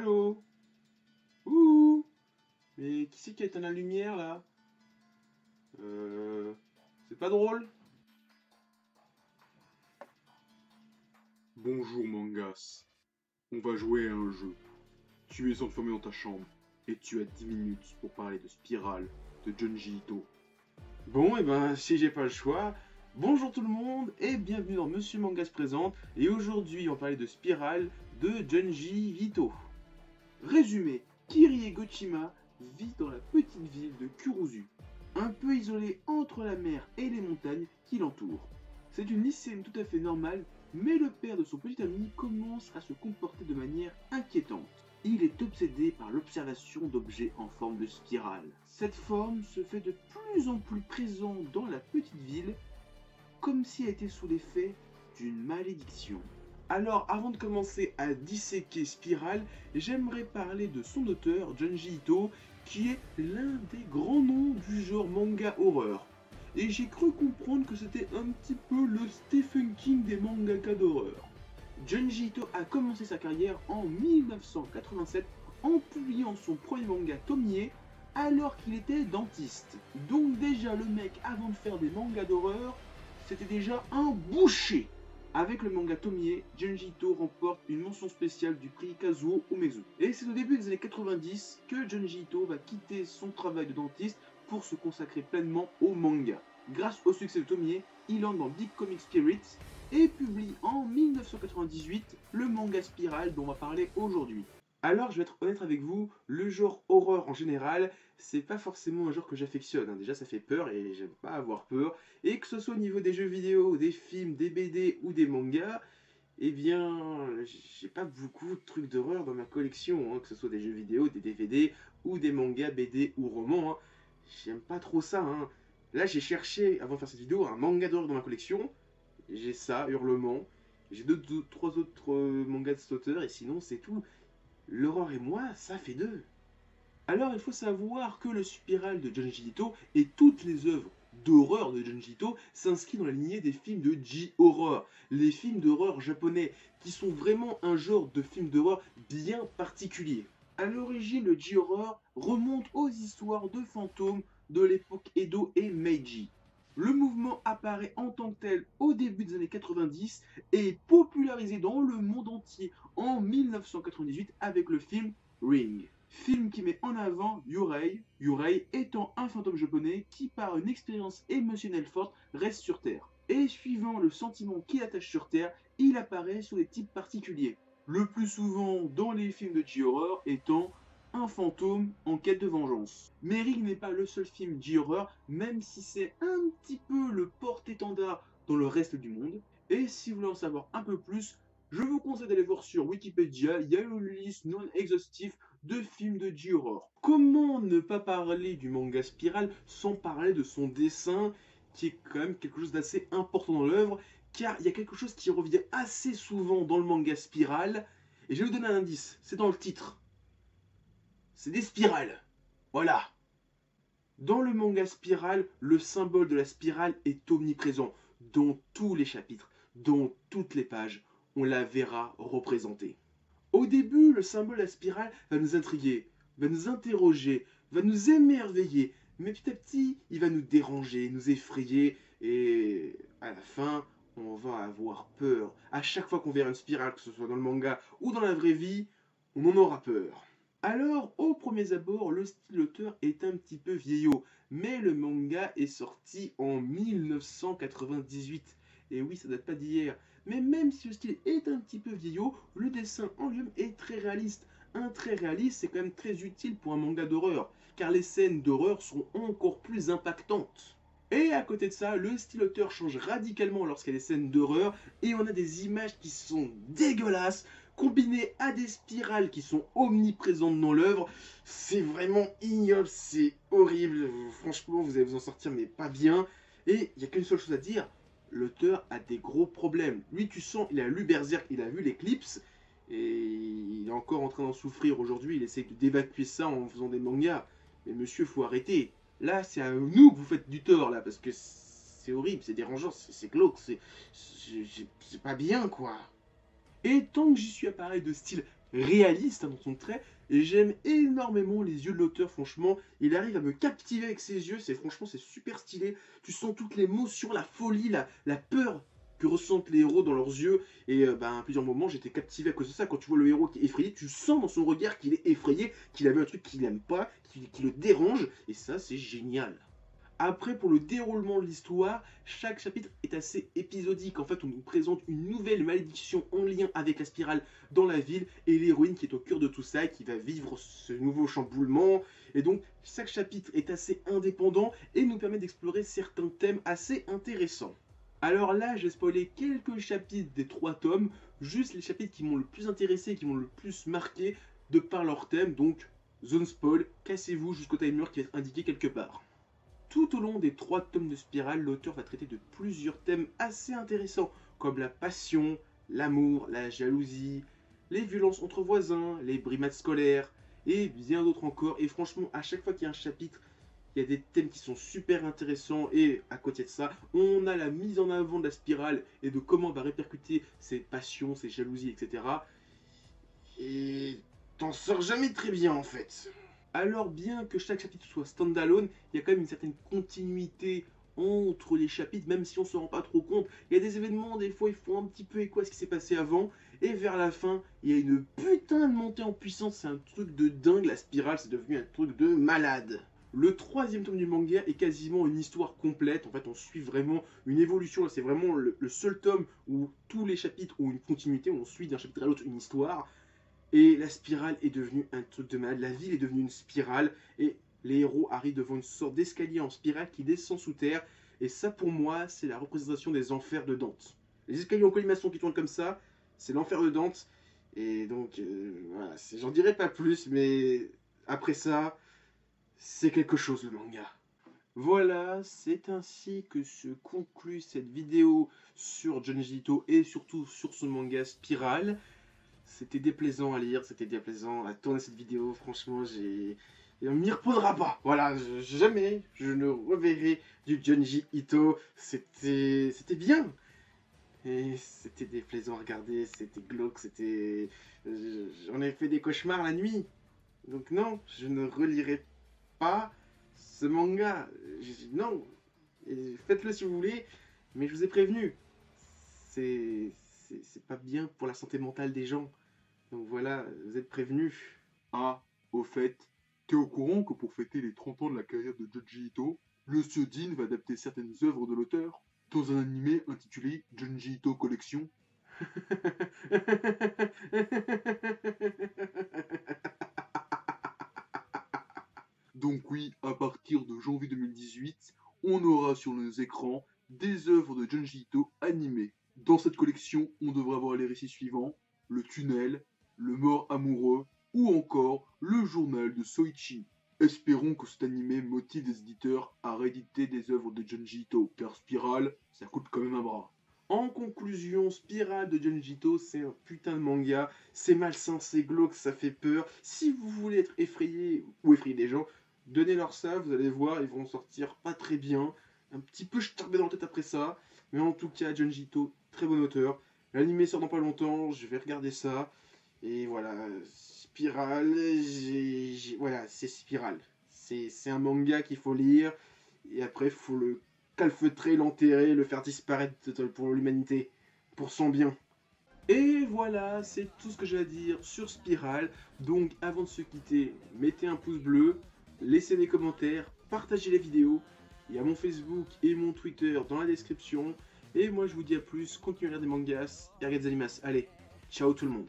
Allô? Ouh! Mais qui c'est qui a éteint la lumière là? Euh. C'est pas drôle? Bonjour Mangas, on va jouer à un jeu. Tu es enfermé dans ta chambre et tu as 10 minutes pour parler de Spirale de Junji Ito. Bon, et ben, si j'ai pas le choix, bonjour tout le monde et bienvenue dans Monsieur Mangas Présente. Et aujourd'hui, on va parler de Spirale de Junji Ito. Résumé, Kirie Gochima vit dans la petite ville de Kuruzu, un peu isolée entre la mer et les montagnes qui l'entourent. C'est une lycéenne tout à fait normale, mais le père de son petit ami commence à se comporter de manière inquiétante. Il est obsédé par l'observation d'objets en forme de spirale. Cette forme se fait de plus en plus présente dans la petite ville, comme si elle était sous l'effet d'une malédiction. Alors, avant de commencer à disséquer Spirale, j'aimerais parler de son auteur, Junji Ito, qui est l'un des grands noms du genre manga horreur. Et j'ai cru comprendre que c'était un petit peu le Stephen King des mangaka d'horreur. Junji Ito a commencé sa carrière en 1987 en publiant son premier manga Tomie alors qu'il était dentiste. Donc déjà le mec, avant de faire des mangas d'horreur, c'était déjà un boucher. Avec le manga Tomie, Junji Ito remporte une mention spéciale du prix Kazuo Umezu. Et c'est au début des années 90 que Junji Ito va quitter son travail de dentiste pour se consacrer pleinement au manga. Grâce au succès de Tomie, il entre dans Big Comic Spirits et publie en 1998 le manga Spirale dont on va parler aujourd'hui. Alors, je vais être honnête avec vous, le genre horreur en général, c'est pas forcément un genre que j'affectionne. Déjà, ça fait peur et j'aime pas avoir peur. Et que ce soit au niveau des jeux vidéo, des films, des BD ou des mangas, eh bien, j'ai pas beaucoup de trucs d'horreur dans ma collection, que ce soit des jeux vidéo, des DVD ou des mangas, BD ou romans. J'aime pas trop ça. Là, j'ai cherché, avant de faire cette vidéo, un manga d'horreur dans ma collection. J'ai ça, Hurlement. J'ai trois autres mangas de cet auteur et sinon, c'est tout. L'horreur et moi, ça fait deux. Alors, il faut savoir que le Spirale de Junji Ito et toutes les œuvres d'horreur de Junji Ito s'inscrivent dans la lignée des films de J-horror, les films d'horreur japonais, qui sont vraiment un genre de film d'horreur bien particulier. À l'origine, le J-horror remonte aux histoires de fantômes de l'époque Edo et Meiji. Le mouvement apparaît en tant que tel au début des années 90 et est popularisé dans le monde entier en 1998 avec le film Ring. Film qui met en avant Yurei, Yurei étant un fantôme japonais qui par une expérience émotionnelle forte reste sur Terre. Et suivant le sentiment qu'il attache sur Terre, il apparaît sous des types particuliers. Le plus souvent dans les films de J-horror étant un fantôme en quête de vengeance. Mais Ring n'est pas le seul film J-horror, même si c'est un petit peu le porte-étendard dans le reste du monde. Et si vous voulez en savoir un peu plus, je vous conseille d'aller voir sur Wikipédia, il y a une liste non exhaustive de films de J-horror. Comment ne pas parler du manga Spirale sans parler de son dessin, qui est quand même quelque chose d'assez important dans l'œuvre, car il y a quelque chose qui revient assez souvent dans le manga Spirale, et je vais vous donner un indice, c'est dans le titre. C'est des spirales. Voilà. Dans le manga Spirale, le symbole de la spirale est omniprésent. Dans tous les chapitres, dans toutes les pages, on la verra représentée. Au début, le symbole de la spirale va nous intriguer, va nous interroger, va nous émerveiller. Mais petit à petit, il va nous déranger, nous effrayer. Et à la fin, on va avoir peur. À chaque fois qu'on verra une spirale, que ce soit dans le manga ou dans la vraie vie, on en aura peur. Alors, au premier abord, le style auteur est un petit peu vieillot, mais le manga est sorti en 1998. Et oui, ça date pas d'hier. Mais même si le style est un petit peu vieillot, le dessin en lui-même est très réaliste. Un trait réaliste, c'est quand même très utile pour un manga d'horreur, car les scènes d'horreur seront encore plus impactantes. Et à côté de ça, le style auteur change radicalement lorsqu'il y a des scènes d'horreur, et on a des images qui sont dégueulasses, combinées à des spirales qui sont omniprésentes dans l'œuvre. C'est vraiment ignoble, c'est horrible. Franchement, vous allez vous en sortir, mais pas bien. Et il n'y a qu'une seule chose à dire, l'auteur a des gros problèmes. Lui, tu sens, il a lu Berserk, il a vu l'Eclipse, et il est encore en train d'en souffrir aujourd'hui. Il essaie d'évacuer ça en faisant des mangas. Mais monsieur, faut arrêter. Là, c'est à nous que vous faites du tort, là, parce que c'est horrible, c'est dérangeant, c'est glauque, c'est pas bien, quoi. Et tant que j'y suis à parler de style réaliste hein, dans son trait, et j'aime énormément les yeux de l'auteur, franchement, il arrive à me captiver avec ses yeux, franchement c'est super stylé, tu sens toute l'émotion, la folie, la peur que ressentent les héros dans leurs yeux, et à plusieurs moments j'étais captivé à cause de ça. Quand tu vois le héros qui est effrayé, tu sens dans son regard qu'il est effrayé, qu'il a vu un truc qu'il n'aime pas, qui le dérange, et ça c'est génial. Après, pour le déroulement de l'histoire, chaque chapitre est assez épisodique. En fait, on nous présente une nouvelle malédiction en lien avec la spirale dans la ville et l'héroïne qui est au cœur de tout ça et qui va vivre ce nouveau chamboulement. Et donc, chaque chapitre est assez indépendant et nous permet d'explorer certains thèmes assez intéressants. Alors là, j'ai spoilé quelques chapitres des 3 tomes, juste les chapitres qui m'ont le plus intéressé, qui m'ont le plus marqué de par leur thème. Donc, zone spoil, cassez-vous jusqu'au timer qui va être indiqué quelque part. Tout au long des 3 tomes de Spirale, l'auteur va traiter de plusieurs thèmes assez intéressants, comme la passion, l'amour, la jalousie, les violences entre voisins, les brimades scolaires, et bien d'autres encore. Et franchement, à chaque fois qu'il y a un chapitre, il y a des thèmes qui sont super intéressants, et à côté de ça, on a la mise en avant de la spirale, et de comment va répercuter ses passions, ses jalousies, etc. Et t'en sors jamais très bien en fait. Alors bien que chaque chapitre soit standalone, il y a quand même une certaine continuité entre les chapitres, même si on se rend pas trop compte. Il y a des événements, des fois, ils font un petit peu écho à ce qui s'est passé avant, et vers la fin, il y a une putain de montée en puissance, c'est un truc de dingue, la spirale, c'est devenu un truc de malade. Le 3e tome du manga est quasiment une histoire complète, en fait on suit vraiment une évolution, c'est vraiment le seul tome où tous les chapitres ont une continuité, où on suit d'un chapitre à l'autre une histoire. Et la spirale est devenue un truc de malade. La ville est devenue une spirale. Et les héros arrivent devant une sorte d'escalier en spirale qui descend sous terre. Et ça, pour moi, c'est la représentation des enfers de Dante. Les escaliers en colimaçon qui tournent comme ça, c'est l'enfer de Dante. Et donc, voilà, j'en dirai pas plus, mais après ça, c'est quelque chose le manga. Voilà, c'est ainsi que se conclut cette vidéo sur Junji Ito et surtout sur son manga Spirale. C'était déplaisant à lire, c'était déplaisant à tourner cette vidéo, franchement, et on m'y reprendra pas. Voilà, jamais je ne reverrai du Junji Ito. C'était bien. Et c'était déplaisant à regarder, c'était glauque, c'était... J'en ai fait des cauchemars la nuit. Donc non, je ne relirai pas ce manga. Non, faites-le si vous voulez, mais je vous ai prévenu. C'est pas bien pour la santé mentale des gens. Donc voilà, vous êtes prévenus. Ah, au fait, t'es au courant que pour fêter les 30 ans de la carrière de Junji Ito, le studio Dean va adapter certaines œuvres de l'auteur dans un animé intitulé Junji Ito Collection. Donc oui, à partir de janvier 2018, on aura sur nos écrans des œuvres de Junji Ito animées. Dans cette collection, on devrait avoir les récits suivants: Le Tunnel, Le Mort Amoureux, ou encore Le Journal de Soichi. Espérons que cet animé motive les éditeurs à rééditer des œuvres de Junji Ito, car Spirale, ça coûte quand même un bras. En conclusion, Spirale de Junji Ito, c'est un putain de manga, c'est malsain, c'est glauque, ça fait peur. Si vous voulez être effrayé ou effrayer des gens, donnez-leur ça, vous allez voir, ils vont sortir pas très bien. Un petit peu starbé dans la tête après ça, mais en tout cas, Junji Ito, très bon auteur. L'animé sort dans pas longtemps, je vais regarder ça. Et voilà, Spirale, voilà, c'est Spirale. C'est un manga qu'il faut lire, et après, il faut le calfeutrer, l'enterrer, le faire disparaître pour l'humanité, pour son bien. Et voilà, c'est tout ce que j'ai à dire sur Spirale. Donc avant de se quitter, mettez un pouce bleu, laissez des commentaires, partagez les vidéos. Il y a mon Facebook et mon Twitter dans la description. Et moi je vous dis à plus, continuez à regarder des mangas et à regarder des animas. Allez, ciao tout le monde.